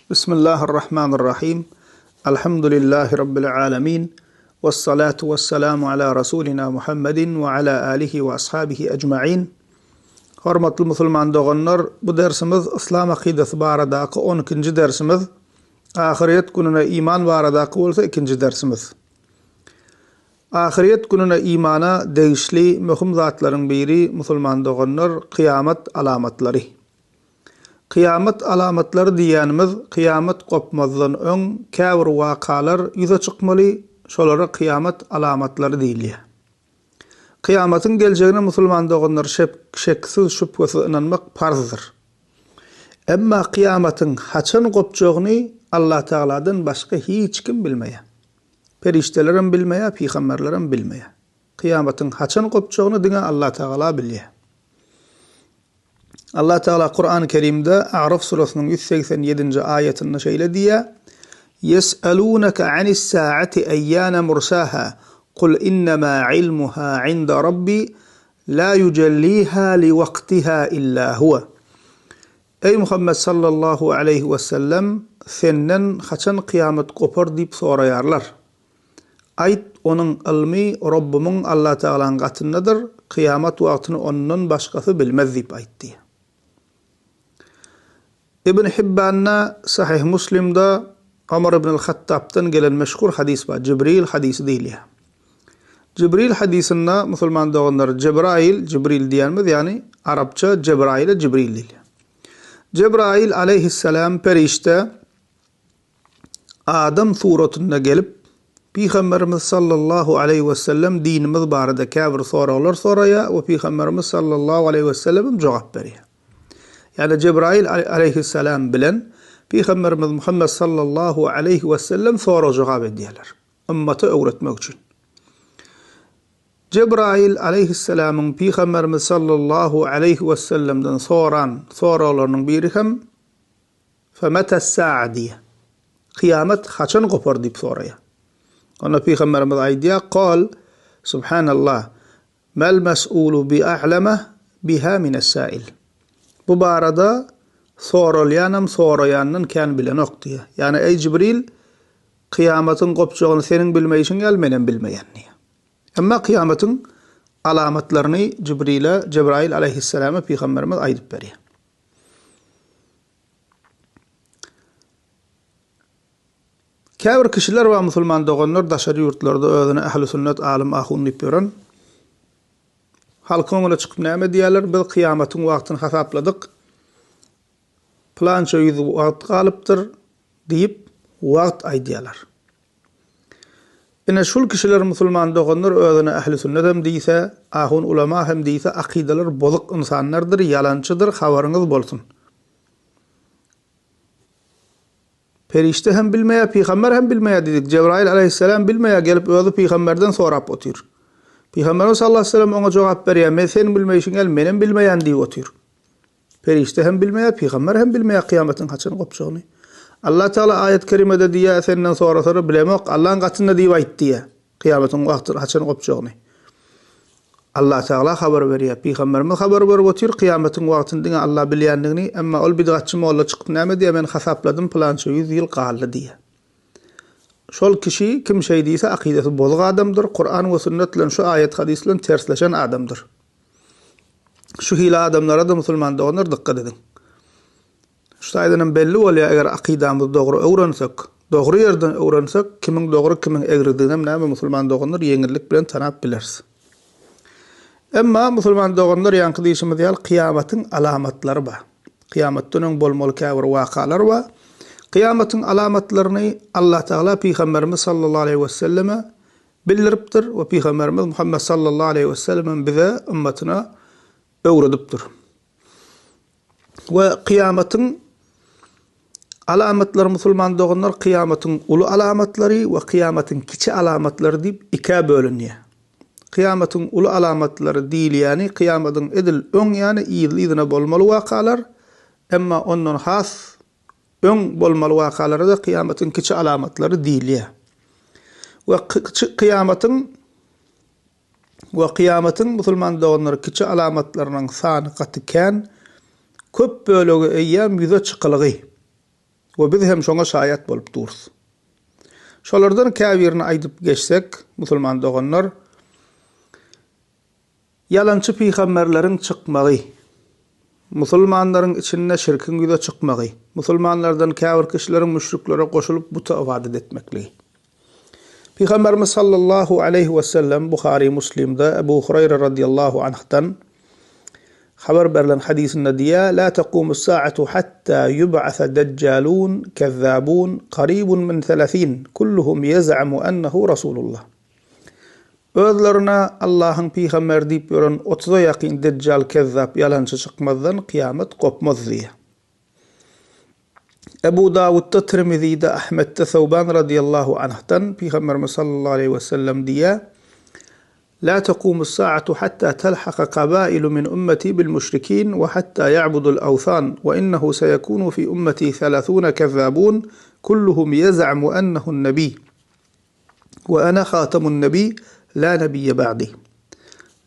Bismillahirrahmanirrahim. Elhamdülillahi Rabbil alemin. Vessalatu vesselamu ala Rasulina Muhammedin ve ala alihi ve ashabihi ecma'in. Hormatly musulman doganlar, bu dersimiz İslam akidesi baradaki 12-nji dersimiz. Ahiret gününe iman baradaki bolsa 2-nji dersimiz. Ahiret gününe imana degişli möhüm zatlaryň biri musulman doganlar kıyamet alamatlary. Kıyamet alamatlary diýänimiz kıyamet gopmazdan öň käbir wakalar ýüze çykmaly, şolara kıyamet alamatlary diýilýär. Kıyametin geljegine musulman doganlar şeksiz şüphesiz inanmak farzdyr. Emma kıyametin haçan gopjagyny Allah Taala'dan başga hiç kim bilmeýär. Periştelerim bilmeýär, peýgamberlerim bilmeýär. Kıyametin haçan gopjagyny diňe Allah Taala bilýär. Allah Taala Kur'an-ı Kerim'de A'raf surasının 187. ayetinde şeýle diýär: "Yes'alunaka 'anis-sa'ati eyyana mursaha. Qul innama 'ilmuha 'inda Rabbi la yujalliha liwaqtiha illa huwa." Ey Muhammed sallallahu aleyhi ve sellem, senden haçan kıyamet gopar diýip soraýarlar. Aýt, onuň ilmi Rabbimiň Allah Taala'nın gatyndadyr, kıyamet wagtyny ondan başgasy bilmez diýip aýtdy. İbn Hibban'a Sahih Muslim'da Ömer ibn al-Hattab'dan gelen meşhur hadis var. Cibril hadisi diýilýär. Cibril hadisinde musulman doganlar Cibril diýermiz, yani Arapça Cibril diýilýär. Cibril aleyhisselam perişte Adam suratynda gelip Peygamberimiz sallallahu aleyhi ve sellem dinimiz barada käbir soralar soraýar we Peygamberimiz sallallahu aleyhi ve sellem jogap berýär. Yani Cibril aleyhisselam bilen Peygamberimiz Muhammed sallallahu aleyhi ve sellem soru jogap edýärler. Ümmete öwretmek üçin. Cibril aleyhisselamyň Peygamberimiz sallallahu aleyhi ve sellemden soralarnyň biri hem "Femeta-s-sa'a" diýär. Kıyamet haçan gopar diýip soraýar. Ona Peygamberimiz aýdýar: "Qal subhanallah, mal mas'ulu bi a'lama biha min as-sa'il." Bu barada soralyanam soraýandan kän bilen ok diýär. Yani ey Cibril, kıyametin gopjagyny seniň bilmeýişiň gel menen bilmeýän. Emma kıyametin alamatlaryny Cibril aleyhisselama Peygamberimiz aýdyp berýär. Käbir kişiler we musulman doganlar daşary ýurtlarda özüne ähli sünnet alim ahun diýip beren. Halkyň oňuna çykyp näme diýerler? Biz kıyametin wagtyny hasapladyk. Plança ýüzü wagt galypdyr diýip wagt aýdýarlar. Ine şol kişiler musulman doganlar özüne ähli sünnet hem diýse, ahun ulama hem diýse akidalar bozuk insanlardyr, yalançydyr, habaryňyz bolsun. Perişte hem bilmeýär, peýgamber hem bilmeýär dedik. Cibril aleyhisselam bilmeýär, gelip özü peýgamberden sorap otyr. Peygamber sallallahu aleyhi ve sellem ona jogap berýär: "Men seniň bilmeýişiň gel menen bilmeýän" diýip otyr. Perişte hem bilmeýär, peýgamber hem bilmeýär kıyametin haçan gopjagyny. Allah Taala ayet-i kerimede diýär: "Senden sorasary bilemok, Allah'ın gatynda" diýip aýtdy. Kıyametin wagty haçan gopjagyny. Allah Taala habar berýär, peýgamberimiz habar berip otyr kıyametin wagtyny Allah bilýändigini, emma ol bidgatçy molla çykyp näme diýär? "Men hasapladym, plança 100 ýyl galdy" diýär. Şol kişi kim şey diýse akidesi bozuk adamdyr. Kur'an we sünnet bilen şu ayet hadis bilen tersleşen adamdyr. Şu hila adamlara da musulman doganlar dikkat edin. Şu aýdanam belli bolýar, eger akidamyzy dogry öwrensek, dogry ýerden öwrensek, kimiň dogry kimiň egridigini näme musulman doganlar ýeňillik bilen tanap bilers. Emma musulman doganlar ýanky diýişimiz ýal kıyametin alamatlary bar. Kıyametden öň bolmaly käbir wakalar bar. Kıyametin alamatlaryny Allah Taala Peygamberimiz sallallahu aleyhi ve selleme bildiripdir we Peygamberimiz Muhammed sallallahu aleyhi ve sellem bize ümmetine öwredipdir. Ve kıyametin alamatları musulman doganlar kıyametin ulu alamatlary we kıyametin kiçi alamatlary diýip iki bölünýär. Kıyametin ulu alamatlary diýilýäni kıyametin edil öň ýani ýylyna bolmaly wakalar, emma ondan has öň bolmaly wakalara da kıyametin kiçi alamatlary diýilýär. Ve kıyametin musulman doganlar kiçi alamatlarynyň sany gatykän köp bölegi eýýär ýüze çykylygy. we biz hem şoňa şaýat bolup durus. Şolardan käbirini aýdyp geçsek, musulman doganlar, yalançy peýgamberleriň çykmagy, musulmanlaryň içinde şirkin güýde çykmagy, musulmanlardan käbir kişileriň müşriklere goşulyp buta ibadet etmekligi. Peygamberimiz sallallahu aleyhi ve sellem Buhari Muslim'de Ebu Hureyre radıyallahu anh'tan haber verilen hadisinde diye la taqumus sa'atu hatta yub'asa deccalun kezzabun qaribun min 30 kulluhum yaz'amu ennehu Rasulullah. Özlerine Allah'ın peygamber diýip ýören 30'a ýakyn deccal kezzap yalançy çykmazdan kıyamet kopmaz diye. Ebu Davud'da, Tirmizi'de, Ahmet'te, Thawban radıyallahu anh'tan Peygamberimiz sallallahu aleyhi ve sellem diye La taqumus sa'atu hatta telhaqa qabailu min ummeti bil müşrikin ve hatta ya'budul awthan ve innehu seyekunu fi ummeti 30 kezzabun kulluhum yaz'amu ennehu'n nebi ve ana khatamun nebi la nebiyye ba'di.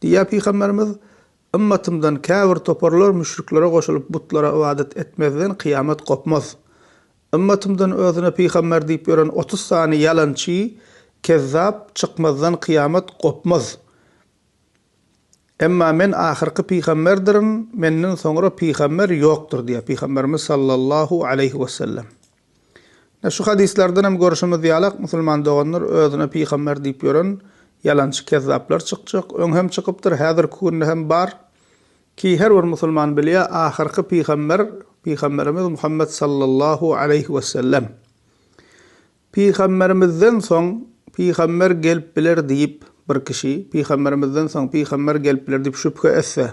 Diye Peygamberimiz ümmetimden käbir toparlar müşriklere goşulyp butlara ibadet etmezden kıyamet kopmaz. Ümmetimden özüne peygamber diýip ýören 30 sany yalançy, kezzap çykmazdan kıyamet kopmaz. Emma men ahirki peygamberdirim, menden soňra peygamber ýokdur diýär Peygamberimiz sallallahu aleyhi ve sellem. Şu hadislerden hem görüşimiz ýalak musulman doganlar özüne peygamber diýip ýören yalançy kezzaplar çykjak, öňhem çykypdyr, häzir kunde hem bar ki her bir musulman bilýär ahirki Peygamberimiz Muhammed sallallahu aleyhi ve sellem. Peygamberimizden soň peygamber gelip biler diýip bir kişi, peygamberimizden soň peygamber gelip biler diýip şüphe etse,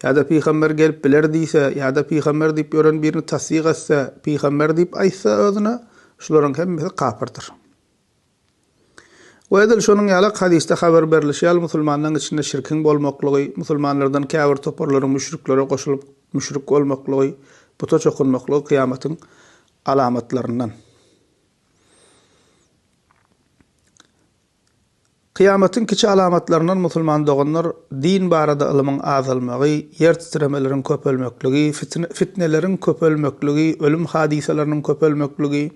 ýa-da peygamber gelip biler diýse, ýa-da peygamber diýip ýören birini tasdiq etse, peygamber diýip aýtsa özüne, şolaryň hemmesi kafirdir. Ve edil şonun ýalak hadiste haber berilýär, musulmanlaryň içinde şirkin bolmaklygy, musulmanlardan käbir toparlaryň müşriklere goşulyp müşrik bolmaklygy, buta çokunmaklygy kıyametin alamatlarından. Kıyametin kiçi alamatlarından musulman doganlar din barada ilymiň azalmagy, yer titremelerin köpelmekligi, fitnelerin köpelmekligi, ölüm hadiselerinin köpelmekligi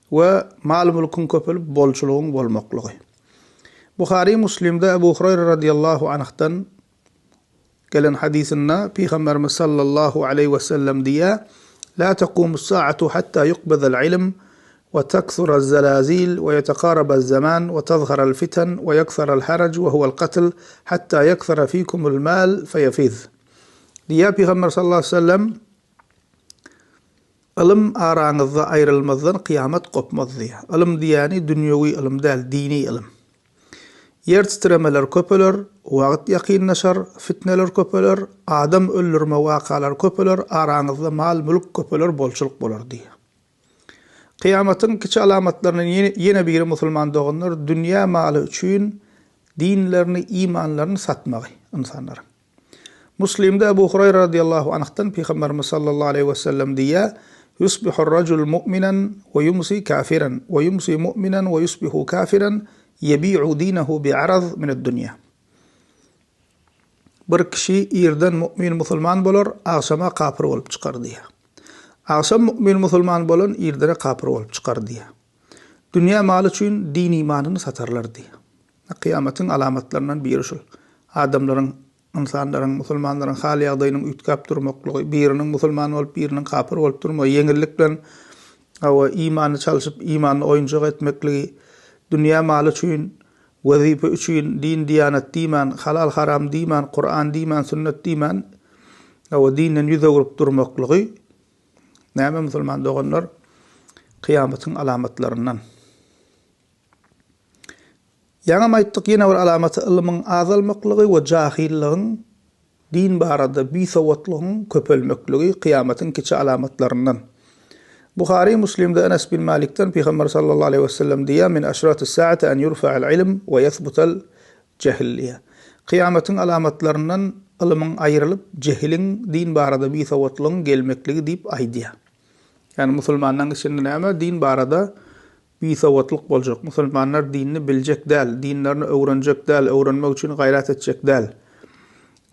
we mal mulkyň köpelip bolçulugyň bolmaklygy. Buhari Muslim'de Ebu Hureyre radıyallahu anh'tan gelen hadisinde Peygamberimiz sallallahu aleyhi ve sellem diye La taqumus sa'atu hatta yuqbadal ilm ve tekthura zelazil ve yeteqarabal zaman ve tazhara'l fitan ve yekthura'l harac ve huwa'l qatl hatta yekthura fikumul mal feyefiz. Diye Peygamber sallallahu aleyhi ve sellem ilim araňyzda aýrylmazdan kıyamet kopmaz diye. Ilim diýeni dünýäwi ilim däl, dini ilim. Yer titremeler köpeler, wagt ýakynlaşar, fitneler köpeler, adam öldürme wakalar köpeler, araňyzda mal mülk köpeler bolçuluk bolar diýär. Kıyametin kiçi alamatlaryny ýene biri musulman doganlar dünýä maly üçin dinlerini, imanlaryny satmagy insanlaryň. Muslim'de Ebu Hureyre radıyallahu anh'tan Peygamberimiz sallallahu aleyhi ve sellem diye yusbihur racul mu'minen ve yumsi kafiran ve yumsi mu'minen ve yusbihu kafiran yebi'u dinahu bi'araz mined dunya. Bir kişi irden mu'min musulman bolar, akşama kafir bolup çykar diýär. Akşam mu'min musulman bolan irdere kafir bolup çykar diýär. Dünýä maly üçin din imanyny satarlar diýär. Kıyametin alamatlarından biri şol. Adamlaryň, insanlaryň, musulmanlaryň hali ýagdaýynyň ütkap durmaklygy, biriniň musulman bolup biriniň kafir bolup durmagy, ýeňillik bilen imany çalyşyp imanyny oýunjak etmekligi, dünýä maly üçin, wazife üçin, din diýanet diýman, halal haram diýman, Qur'an diýman, sünnet diýman, dinden ýüzewirip durmaklygy näme musulman doganlar kıyametin alamatlarından. Ýa-da aýtdyk ýene bir alamaty ilmiň azalmaklygy we jahilligiň din barada bisawatlygyň köpelmekligi kıyametin kiçi alamatlarından. Buhari Muslim'de Enes bin Malik'ten Peygamber sallallahu aleyhi ve sellem diye min aşratis saati en yurfa'al ilm ve yethbutal cehilliye. Kıyametin alamatlarından ilmin ayrılıp cehilin din barada bisawatlygyň gelmekligi diýip aýdýar. Yani musulmanlaryň içinde näme din barada bisawatlyk boljak. Musulmanlar dinini biljek däl, dinlerini öwrenjek däl, öwrenmek üçin gaýrat etjek däl.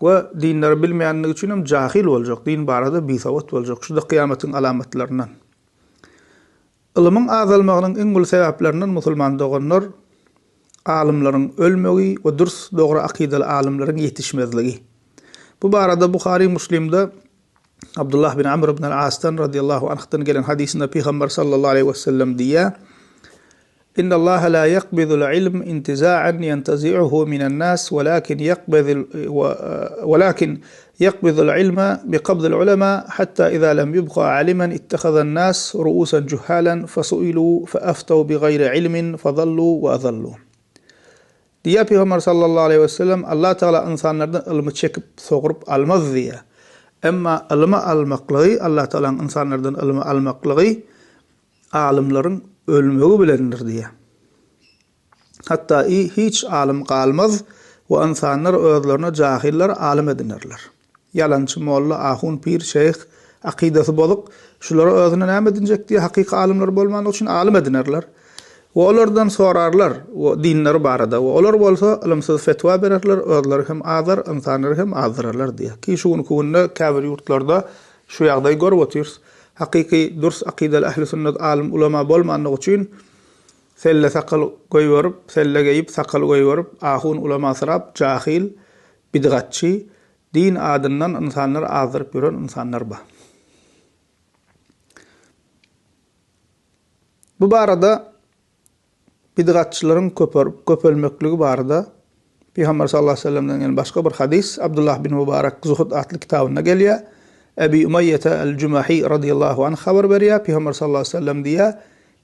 Ve dinleri bilmeýänligi üçin hem jahil boljak, din barada bisawat boljak. Şuda kıyametin alamatlarından. Ilmyň azalmagynyň iň gül sebeplerinden musulman doganlar alimlaryň ölmegi we durs dogry akideli alimlaryň ýetişmezligi. Bu barada Buhari Muslim'de Abdullah bin Amr ibn al-As'tan radiyallahu anh'tan gelen hadisinde Peygamber sallallahu aleyhi ve sellem diye İnna Allah la yaqbidul ilm intiza'an yantazi'uhu minan nas walakin yaqbidul ilma biqabdil ulama hatta iza lam yubqa aliman ittakhadha an-nas ru'usan juhalan fasu'ilu fa'aftaw bighayri ilmin fadallu wa adallu. Diye Peygamber sallallahu aleyhi ve sellem Allah Teala insanlardan ilmi çekip soğurup almaz diye. Emma ilmi almaklığı Allah Teala'nın insanlardan ilmi almaklığı alimlerin ölmegi bilendir diye. Hatta hiç alim kalmaz ve insanlar özlerine cahiller alim edinirler. Yalançı molla, ahun, pir, şeyh, akidesi bolup şulara özüne näme edinjek diye hakiki alimler bolmagy üçin alim edinirler. Ve onlardan sorarlar o dinleri barada. Ve onlar bolsa ilimsiz fetva bererler, özleri hem azar, insanlar hem azarlar diye. Ki şunu kunna kafir yurtlarda şu ýagdaý görüp otyrs. Hakiki durs akideli ahli sünnet alim ulama bolmanyny üçin selle sakal goýup, selle geyip sakal goýup, ahun ulama sırap, jahil, bidgatçy, din adından insanlar azyryp ýören insanlar ba. Bu barada bidgatçylaryň köpelmekligi barada Peygamber sallallahu aleyhi ve sellem'den gelen başka bir hadis Abdullah bin Mübarek Zuhud adlı kitabına gelýär. Ebi Umayyah el-Jumahi radiyallahu anh haber berýär. Peygamber sallallahu aleyhi ve sellem diýär: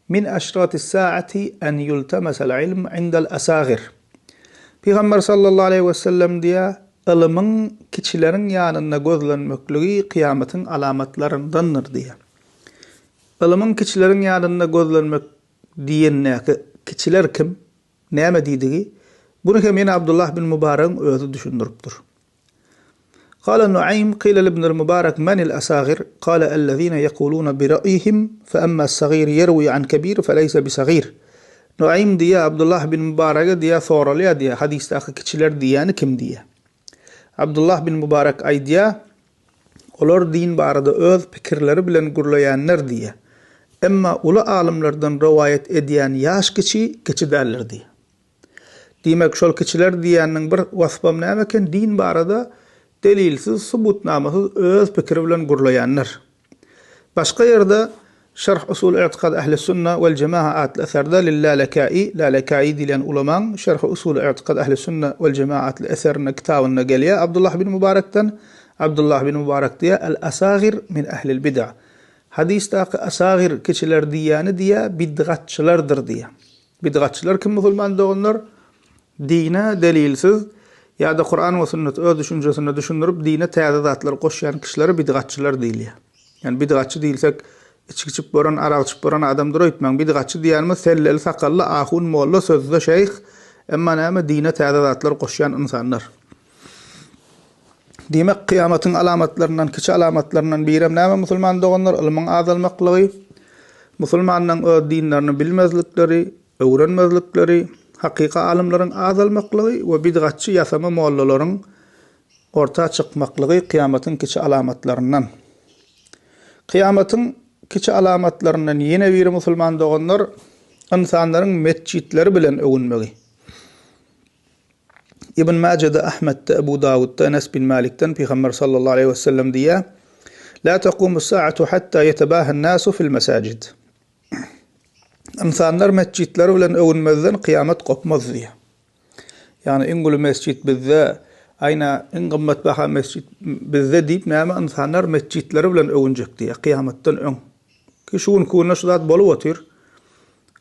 "Min aşratis saati en yultamasal ilm indel asagir." Peygamber sallallahu aleyhi ve sellem diýär: "Ilmyň kiçileriň ýanyna gözlenmekligi kıyamatyň alamatlaryndandyr" diýär. Ilmyň kiçileriň ýanyna gözlenmek diýennäki kiçiler kim? Näme diýdigi? Bunu hem ýene Abdullah bin Mübarek özü düşündiripdir. قال نعيم قيل لابن المبارك من الأصاغر قال الذين يقولون برأيهم فأما الصغير يروي عن كبير فليس بصغير. Nuaym diye Abdullah bin Mübarek'e diye soralya diye hadisteki kişiler diyeni kim diye. Abdullah bin Mübarek ay diye olar din barada öz pikirleri bilen gurlayanlar diye. Emma ulu alimlerden rivayet ediyen yaş kiçi derler diye. Demek şol kişiler diyenin bir vasfam nämeken din barada delilsiz, subutnamasız öz pikir bilen gurlayanlar. Başka yerde Şerh Usul İ'tikad Ehli Sünne vel Cema'a adlı eserde Lalaka'i dilen ulaman Şerh Usul İ'tikad Ehli Sünne vel Cema'a adlı eserine kitabına gelýär. Abdullah bin Mübarek'ten Abdullah bin Mübarek diye el-asagir min ehlil bid'a. Hadistaki asagir kişiler diýeni diye bid'atçılardır diye. Bid'atçılar kim musulman doganlar? Dine delilsiz ya da Kur'an ve sünnet öz düşüncesini düşünürüp dine täze zatlar goşýan kişilere bid'atçılar diýilýär. Yani bid'atçı diýilsek içki içip boran, arak içip boran adamdyr öýtmäň. Bid'atçı diýärmi selleli sakally ahun molla sözde şeyh emma näme dine täze zatlar goşýan insanlar. Demek kıyamatyň alamatlaryndan, kiçi alamatlaryndan biri näme musulman doganlar ilmiň azalmaklygy, musulmanyň öz dinlerini bilmezlikleri, öwrenmezlikleri, hakika alimlerin azalmaklygy we bid'atçy ýasama mollalaryň orta çykmaklygy kıyamatyň kiçi alamatlaryndan. Kıyamatyň kiçi alamatlaryndan ýene biri musulman doganlar insanlaryň mescitleri bilen öwünmegi. İbn Majah'da, Ahmed'de, Ebu Davud'da, Enes bin Malik'ten Peygamber sallallahu aleyhi ve sellem diye "La taqumu as-sa'atu hatta yetabaha an-nasu fil masajid." İnsanlar mescitleri bilen öwünmezden kıyamet kopmaz diye. Yani ingulu mescit bizde ayna in gymmat baha mescit bizde diýip näme insanlar mescitleri bilen öwünjek diye kıyametden öň. Ki şuň kunna şudat bolup otyr.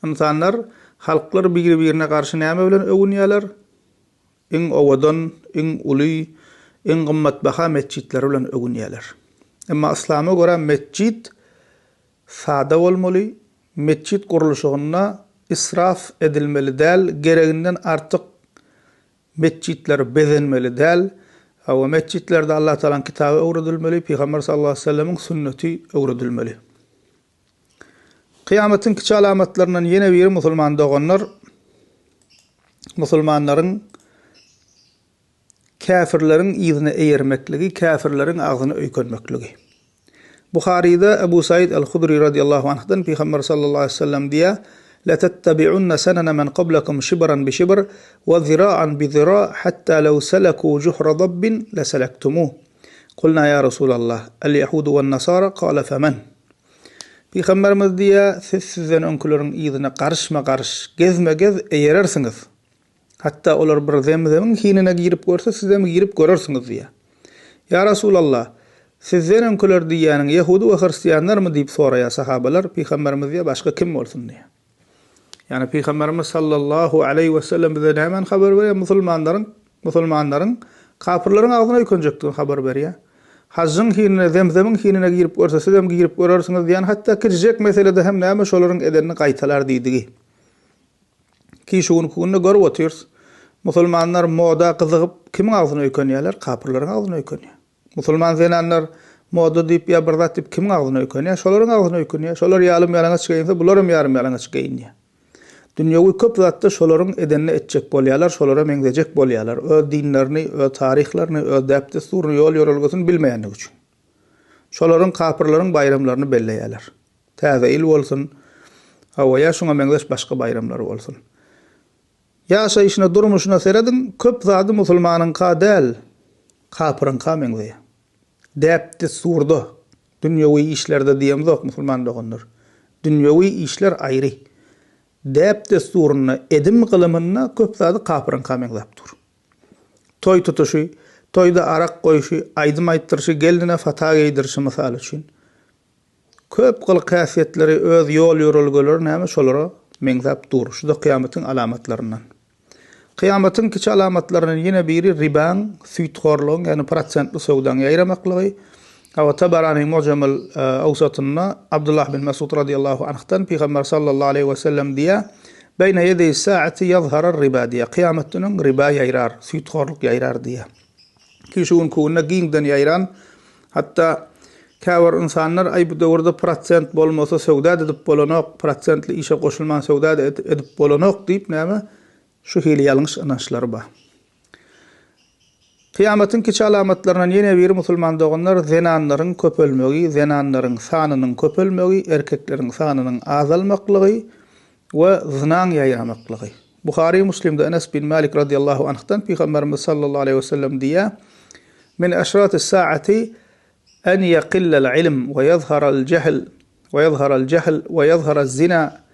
İnsanlar halklar bir-birine karşı näme bilen öwünýärler? In owadan, in uly, in gymmat baha mescitleri bilen öwünýärler. Emma İslam'a göre mescit sada bolmaly. Mescit kuruluşuna israf edilmeli däl, gereginden artık mescitler bezenmeli däl. Awa mescitlerde Allah Teala'nın kitabı öwredilmeli, Peygamber sallallahu aleyhi ve sellem'in sünneti öwredilmeli. Kıyametin kiçi alamatlarından ýene biri musulman doganlar musulmanlaryň kafirlerin ýyzyny eýermekligi, kafirlerin agzyny öýkenmekligi. Buhari'de Ebu Said el-Hudri radıyallahu anh'dan Peygamber sallallahu aleyhi ve sellem diye لَتَتَّبِعُنَّ سَنَنَ مَنْ قَبْلَكُمْ شِبْرًا بِشِبْرٍ وَذِرَاعًا بِذِرَاعٍ حَتَّى لَوْ سَلَكُوا جُحْرَ ضَبٍّ لَسَلَكْتُمُوهُ قُلْنَا يَا رَسُولَ اللّٰهِ الْيَهُودُ وَالنَّصَارَى قَالَ فَمَنْ Peygamberimiz diye siz sizden önkülerin iyidine karışma karış, gezme gez eyerersiniz. Hatta olar bir zemzemin hinine girip görse siz de mi girip görürsünüz diye. Ya Resulallah, sizden önküler diýäniň Yahudi we Hristiýanlar mı diýip soraýar sahabalar. Peygamberimiz diye başga kim bolsun diye. Yani Peygamberimiz sallallahu aleyhi ve sellem bize hemen haber berýär musulmanlaryň kafirleriň agzyna öýkenjekdigini haber berýär. Hazzın hinine, zemzemin hinine girip görse siz de mi girip görürsünüz diýen hatta kirjek meselede hem näme şolaryň edenini gaýtalar diýdigi. Ki şuny kunna görüp otyrys. Musulmanlar moda kyzygyp kimiň agzyna öýkenýärler? Kafirleriň agzyna öýkenýär. Musulman zenanlar moda diýip ýa bir zat diýip kimiň agzyna öýkenýär? Şolaryň agzyna öýkenýär. Şolar ýalym ýalaňa çykaýsa, bularym ýalaňa çykaýynýar. Dünýäwi köp zatda şolaryň edenini etjek bolýarlar, şolara meňzejek bolýarlar. Öz dinlerini, öz tarihlaryny, öz däpdesturyny, ýol ýörelgesini bilmeýänligi üçin. Şolaryň kafirleriň bayramlaryny belleýärler. Täze il bolsun, hawa ýa şoňa meňzeş başga bayramlar bolsun. Ýaşaýyşyna, durmuşyna seredin, köp zady musulmanyň kadäl, kafiryň meňzeýär. Däpdesturda, dünýäwi işlerde diýemzok musulman dogonlar. Dünýäwi işler aýry. Däpdesturyny edim gylymyna köp zady kafiryň meňzepdir. Toy tutuşy, toyda arak goýuşy, aýdym aýtdyrşy, geline fata geýdirşi mysal üçin. Köp gyl häsiýetleri, öz ýol ýörelgeleri näme şolara meňzepdir. Şu da kıyamatyň alamatlaryndan. Kıyamatyň kiçi alamatlarynyň ýene biri ribaň, süýtgorlygyň, ýani prosentli söwdaň ýaýramaklygy. Awa Tabarani Mu'jamul Awsatynda Abdullah bin Mas'ud radıyallahu anh'tan Peygamber sallallahu aleyhi ve sellem diýär: "Beyne yedey saati yazhara riba" diýär. Kıyametiniň riba ýaýrar, süýtgorlyk ýaýrar diýär. Ki şuň kunna giňden ýaýran, hatda käwir insanlar ay bu döwürde prosent bolmasa söwda edip bolanok, prosentli işe goşulman söwda edip bolanok diýip näme şu hili ýalňyş anaşlary bar. Kıyametin kiçi alamatlarından ýene biri musulman dogonlar zenanlaryň köpelmegi, zenanlaryň sanynyň köpelmegi, erkekleriň sanynyň azalmaklygy we zynaň ýaýramaklygy. Buhari Muslim'de Enes bin Malik radıyallahu anh'tan Peygamberimiz sallallahu aleyhi ve sellem diýär: "Min aşratis saati en yaqilla'l ilm ve yadhhara'l jahl ve yadhhara'z zina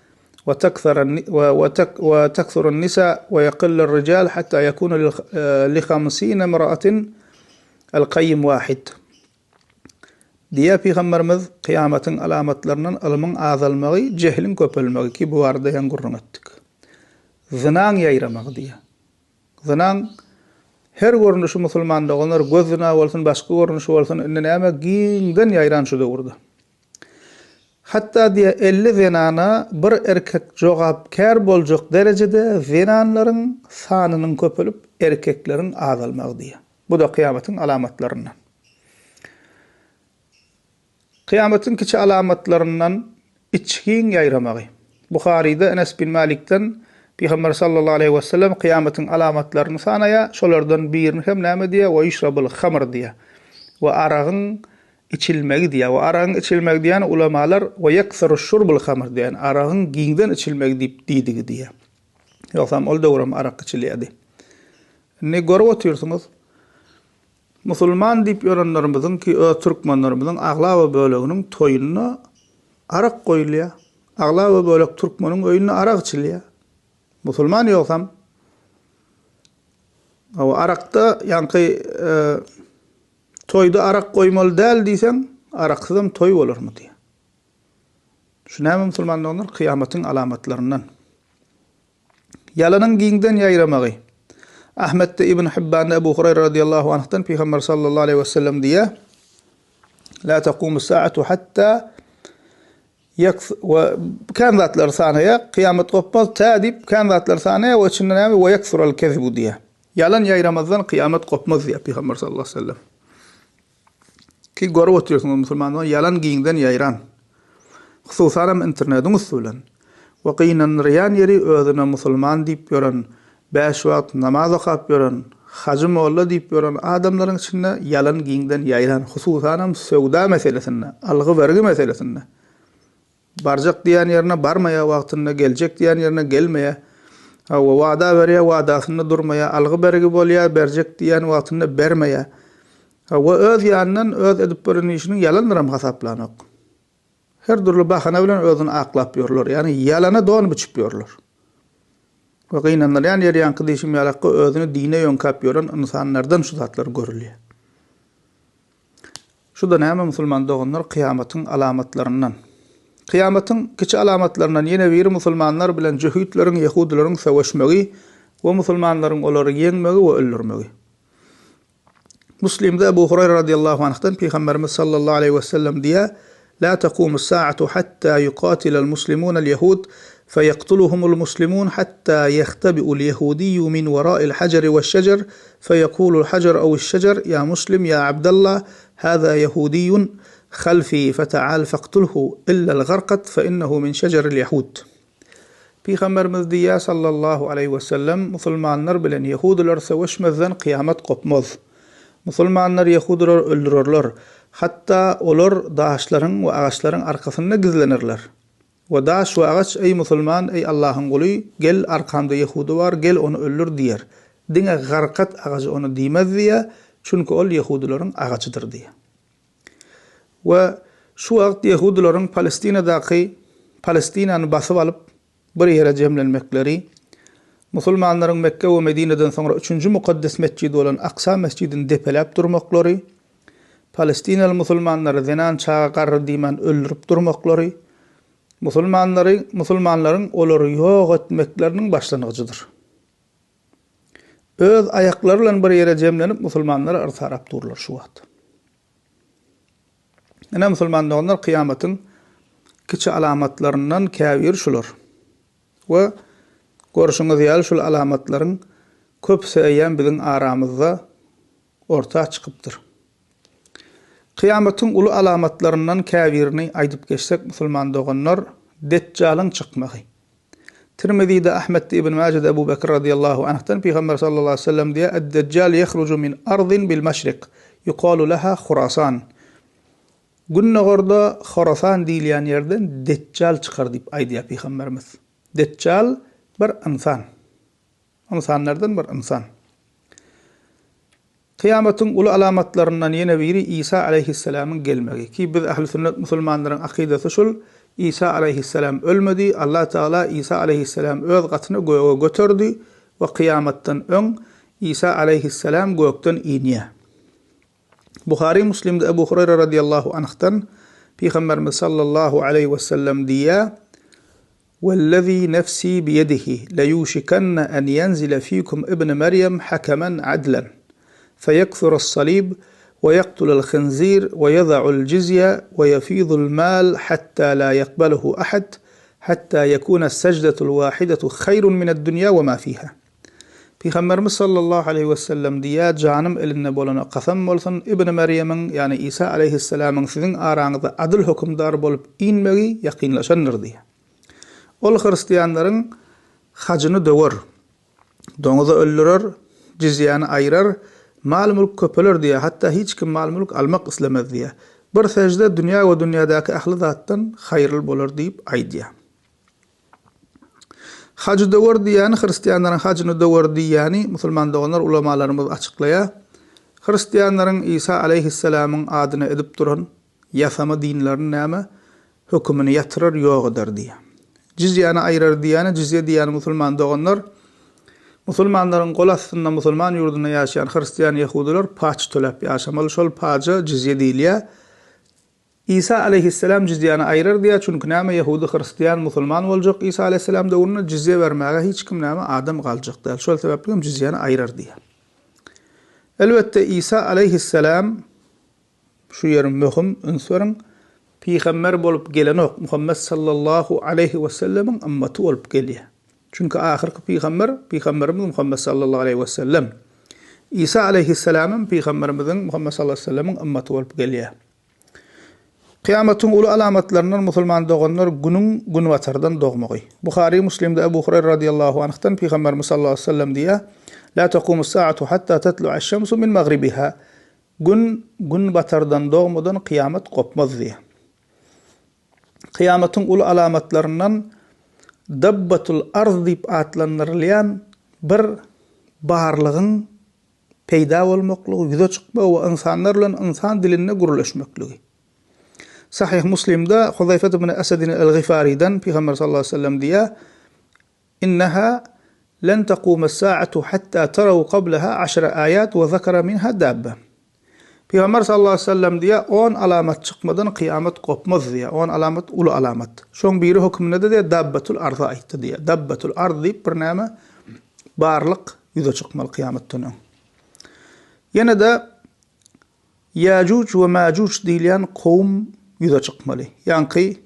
وتكثر النساء ويقل الرجال حتى يكون ل50 امرأة القيم واحد." diye Peygamberimiz kıyametin alamatlarından ilmin azalmagy, cehlin köpelmegi ki bu arada ýan gurrun etdik. Zynaň ýaýramagy diye. Zynaň her görnüşi musulman dogonlar göz zyna bolsun, başga görnüşi bolsun, näme giňden ýaýran şu döwürde. Hatta diye 50 zenana bir erkek jogapkär boljak derejede zenanlaryň sanynyň köpelip erkekleriň azalmagy diye. Bu da kıyametin alamatlarından. Kıyametin kiçi alamatlarından içkiň ýaýramagy. Buhari'de Enes bin Malik'ten Peygamber sallallahu aleyhi ve sellem kıyametin alamatlaryny sanaýa, şolardan birini hem näme diye, we yşrabul hamr diye. We aragyň içilmegi diýär. We aragyň içilmegi diýen ulamalar we yaksaru şurbul hamr diýen aragyň giňden içilmegi diýip diýdigi diýär. Ýoksam ol döwrüm arak içilýärdi. Ne görüp oturýarsyňyz? Musulman diýip ýörenlerimiziň ki türkmenlerimizin aglawa böleginiň toýunyna arak goýulýar. Aglawa bölek türkmeniň öýüne arak içilýär. Musulman ýoksam o arakda ýanky toyda arak goýmaly däl diýsen, araksyzam toy bolarmy diýär. Şunäme musulmanlaryň kıyametin alamatlaryndan. Ýalanyň giňden ýaýramagy. Ahmetde İbn Hibban Ebu Hurayra radıyallahu anh'tan Peygamber sallallahu aleyhi ve sellem diýär: "La taqumus saatu hatta kan zatlar sanaýa, kıyamet gopmaz tädip kan zatlar sanaýa we içinde näme we yaksurul kezibu diýär. Yalan ýaýramazdan kıyamet gopmaz diýär Peygamber sallallahu aleyhi ve sellem. Ki görüp oturýarsyňyz musulmanlar yalan giňden ýaýran. Hususan internetiň usulen. Wa qiynan riyan ýeri özüne musulman diýip ýören, 5 wagt namaz okap ýören, hacım olla diýip gören adamlaryň içinde yalan giňden ýaýlan, hususanam sowda meselesinde, algy bergi meselesinde. Barjak diýen ýerine barmaýa wagtynda, geljek diýen ýerine gelmeýä, wada berýär, wadasyna durmaýa, algy bergi bolýar, berjek diýen wagtynda bermeýä. Ve öz ýanyndan öz edip berenişiniň yalandyram hasaplanyk. Her türlü bahana bilen özüni aklap ýörler, ýani ýalana don biçip ýörler. Ve gynanlar ýani ýerýänki diýişim ýalakka özüni dine ýönkap ýören insanlardan şu zatlar görülýär. Şu da näme musulman doganlar kıyamatyň alamatlaryndan. Kıyamatyň kiçi alamatlaryndan ýene biri musulmanlar bilen jühütleriň, ýehudilerin sewşmegi we musulmanlaryň olary ýeňmegi we öldürmegi. Müslimde Ebu Hurayra radiyallahu anh'tan Peygamberimiz sallallahu aleyhi ve sellem diye la taqumu as-sa'atu hatta yuqatila al-muslimuna al-yahud فيقتلهم المسلمون حتى يختبئ اليهودي من وراء الحجر والشجر فيقول الحجر أو الشجر يا مسلم يا عبد الله هذا يهودي خلفي فتعال فاقتله إلا الغرقد فإنه من شجر اليهود. Peygamberimiz diye sallallahu aleyhi ve sellem musulmanlar bilen Yahudiler savaşmazdan kıyamet kopmaz. Musulmanlar Yahudiler öldürürler. Hatta olar daşlaryň we agaçlaryň arkasynda gizlenirler. Ve daş we agaç ey musulman ey Allah'ın guly gel arkamda Yahudi var gel onu öldür diýer. Diňe garqat agacı onu diýmez diýe çünkü ol Yahudilaryň agaçydyr diýe. We şu wagt Yahudilaryň Palestinany basyp alyp bir ýere jemlenmekleri, musulmanlaryň Mekke we Medine'den soňra 3-nji mukaddes mescidi bolan Aqsa mescidini depeläp durmaklary, Palestinaly musulmanlary zenan çağa garry diýmen öldürüp durmaklary, musulmanlaryň olary ýok etmekleriniň başlangyjydyr. Öz aýaklary bilen bir ýere jemlenip musulmanlary ırtarap durlar şu wagt. Ene musulmanlar kıyamatyň kiçi alamatlaryndan käbir şular. We görüşüňiz ýaly şol alamatlaryň köpse ýa biziň aramyzda orta çykypdyr. Kıyamatyň uly alamatlaryndan käbirini aýdyp geçsek musulman doganlar Deccalyň çykmagy. Tirmizi'de Ahmed ibn Majid Ebu Bekir radiyallahu anh'tan Peygamber sallallahu aleyhi ve sellem diye "Ed-Deccal yahruju min ardin bil mashriq yuqalu laha Khurasan." Günnegorda Khurasan diýilen ýerden Deccal çykar diýip aýdýar Peygamberimiz. Deccal bir insan. İnsanlardan bir insan. Kıyamatyň uly alamatlaryndan ýene biri İsa aleyhisselamyň gelmegi. Ki biz ahli sünnet musulmanlaryň akidesi şol, İsa aleyhisselam ölmedi. Allah Teala İsa aleyhisselam öz gatyny göğe götürdi we kıyamatdan öň İsa aleyhisselam gökden inýär. Buhari Müslimde Ebu Hurayra radiyallahu anh'tan Peygamberimiz sallallahu aleyhi ve sellem diýär: "Wallazi nafsi biyadihi la yushikanna an yanzila fiikum ibn Maryam hakaman adlan feyakthura as-salib ويقتل الخنزير ويضع الجزية ويفيض المال حتى لا يقبله أحد حتى يكون السجدة الواحدة خير من الدنيا وما فيها." Peygamberimiz sallallahu aleyhi ve sellem diýär: "Janym eline bolana qasam bolsun, İbn Meryem'iň ýani İsa aleyhisselamyň siziň araňyzda adyl hökümdar bolup inmegi ýakynlaşandyr" diýär. Ol hristiýanlaryň hajyny döwer, doňuza öldürer, jizyany aýrar, mal mülk köpeler diye, hatta hiç kim mal mülk almak islemez diye. Bir secde dünya ve dünyadaki ahli zattan hayırlı bolar deyip aýdýar. Hacı döwer diýeni hristiýanlaryň hacyny döwer diýeni musulman doganlar ulamalarymyz açyklaýar. Hristiýanlaryň İsa aleyhisselamyň adyny edip duran ýasama dinlerini näme hökümini ýatyrar ýok eder diýär. Jizyany aýrar diýeni, jizye diýeni musulman doganlar musulmanlaryň gol astynda musulman ýurdunda ýaşaýan hristiýan ýehudiler paç töläp ýaşamaly, şol paça jizye diýilýär. İsa aleyhisselam jizyany aýrar diýär, çünki näme ýehudi hristiýan musulman boljak, İsa aleyhisselam döwründe jizye bermäge hiç kim näme adam galjak däl. Şol sebäpli jizyany aýrar diýär. Elbetde İsa aleyhisselam şu ýerim möhüm ünsüriň peýgamber bolup gelenok Muhammed sallallahu aleyhi ve sellemiň ümmaty bolup gelýär. Çünkü ahirki Peygamberimiz Muhammed sallallahu aleyhi ve sellem. İsa aleyhisselamın Peygamberimizin Muhammed sallallahu aleyhi ve sellemin ümmeti bolup gelýär. Kıyamatyň uly alamatlaryndan musulman doganlar gün watardan dogmagy. Buhari Müslimde Ebu Hurayra radiyallahu anh'tan Peygamberimiz sallallahu aleyhi ve sellem diýär: La taqumus saatu hatta tatlu'a ash-şamsu min magribiha. Gün batardan doğmadan kıyamet kopmaz diye. Kıyametin ulu alamatlarından dabbatul arz dip atlanırlayan bir barlığın peyda olmaklığı, yüze çıkma ve insanlarla insan diline guruluşmaklığı. Sahih Müslim'de Huzayfet ibn Esed'in el-Gifari'den Peygamber sallallahu aleyhi ve sellem diye inneha len taqumas sa'atu hatta taraw qablaha 10 ayat ve zekara minha dabbe. Peygamber sallallahu aleyhi ve sellem diye 10 alamet çıkmadan kıyamet kopmaz diye. 10 alamet ulu alamet. Şoň biri hükmünde de dabbatul arz aytdy diye. Dabbatul arz diýip bir näme barlyk yüze çıkmaly kıyametden. Yine de Yajuj ve Majuj diýilen kowm yüze çıkmaly. Ýani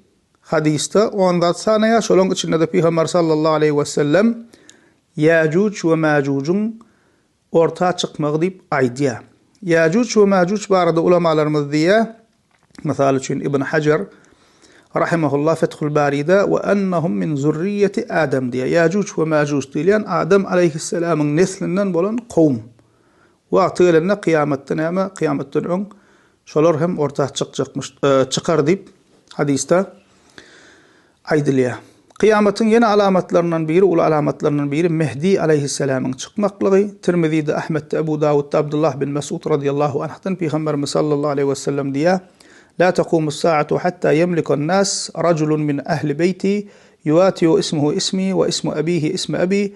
hadiste 10 sanaya şolaň içinde de Peygamber sallallahu aleyhi ve sellem Yajuj ve Majuj'un orta çıkmagy diýip aýdýar. Yajuj ve Majuj barada ulamalarymız diye misal üçin İbn Hajar rahimahullah Fethul Bari'de ve ennehum min zurriyyeti Adam diye. Yajuj ve Majuj diýilen Adam aleyhisselam'ın neslinden bolan kowm. Wagtylynda kıyametden ama kıyametden öň şolar hem orta çıkar diýip hadiste aýdylýar. Kıyametin yeni alamatlarından biri, ulu alamatlarından biri Mehdi aleyhisselam'ın çıkmaklığı. Tirmizi'de, Ahmet'te, Ebu Davud'da Abdullah bin Mesud radıyallahu anh'tan Peygamberimiz sallallahu aleyhi ve sellem diye La taqumus sa'atu hatta yemlikun nas raculun min ahli beyti yuatiyu ismuhu ismi ve ismu abihi ismi abi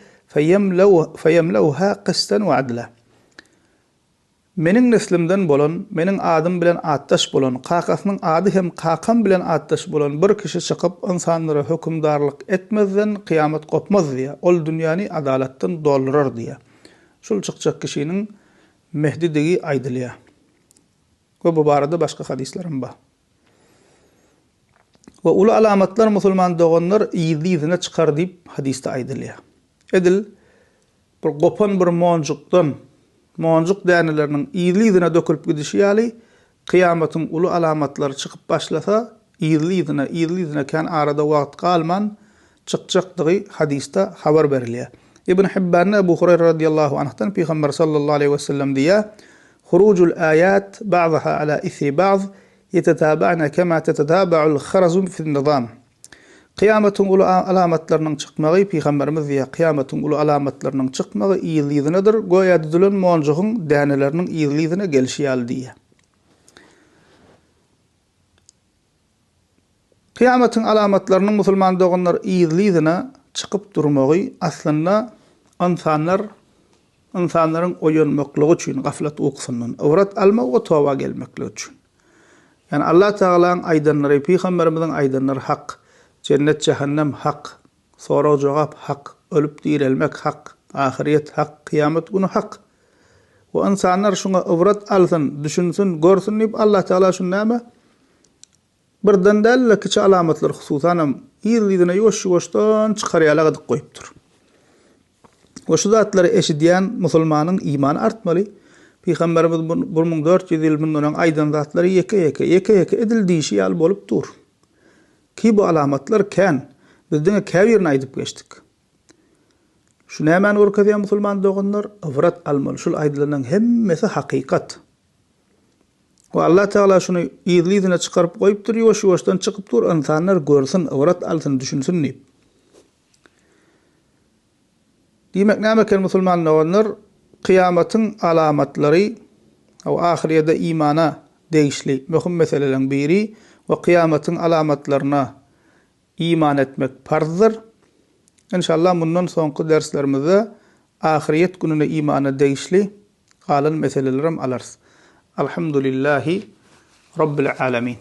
feyemlevha qistan ve adla. Menin neslimden bolan, menin adım bilen atdaş bolan, qaqasının adı hem qaqam bilen atdaş bolan bir kişi çıkıp insanlara hükümdarlık etmezden kıyamet kopmaz diye. Ol dünýäni adalatdan doldurar diye. Şol çıkacak kişinin Mehdi degi aýdylýar. Ve bu barada başka hadislerim bar. Ve ulu alamatlar musulman doğanlar iyiliğine çıkar diýip hadiste aýdylýar. Edil bir gopan bir monjukdan Monjuk däneleriniň iyiliğine dökülüp gidişi ýaly kıyametin ulu alamatlary çıkıp başlasa iyiliğine kan arada wagt kalman çıkacakdygy hadiste haber berilýär. İbn Hibban Ebu Hurayra radıyallahu anh'tan Peygamber sallallahu aleyhi ve sellem diye Hurucul ayat ba'daha ala ithri ba'd yetetaba'na kema tetetaba'ul kharazum fi'n nizam. Kıyametin ulu alamatlarının çıkmagy Peygamberimiz diye kıyametin ulu alamatlarının çıkmagy iyiliğinedir. Goýa düzülen monjugyň däneleriniň iyiliğine gelişi ýaly diye. Kıyametin alamatlarının musulman doğanlar iyiliğine çıkıp durmagy aslında insanların oýanmaklygy üçin gaflat uyksundan awrat almak we towa gelmekli üçin. Yani Allah Teala'nın aýdanlary, Peygamberimizin aýdanlary hak. Cennet cehennem hak, sonra cevap hak, ölüp dirilmek hak, ahiret hak, kıyamet günü hak. Ve insanlar şuna ıvrat alsın, düşünsün, görsün deyip Allah Teala şuna birden däl kiçi alamatlar hususan iyiliğine yoş-yoşdan çıkaryalar adyk koyupdur. O şu zatları eşidýän musulmanyň imanı artmaly. Peygamberimiz 1400 ýyl bundan aýdan zatları ýeke edildiýişi ýaly bolup dur. Ki bu alamatlar kan bizden käbirini aýdyp geçdik. Şu nämen urkadýan musulman doganlar ıvrat almaly. Şol aýdylanan hemmesi hakykat. Ve Allah Teala şunu iyiliğine çıkarıp koyupdur, yoş-yoşdan çıkıp dur, insanlar görsün, ıvrat alsın, düşünsün deyip. Demek nämeker musulman doganlar kıyametin alamatları o ahirede imana değişli möhüm meselelerin biri ve kıyametin alamatlarına iman etmek farzdır. İnşallah bundan sonraki derslerimizde ahiret gününe imana değişli kalan meselelerim alırız. Elhamdülillahi Rabbil alemin.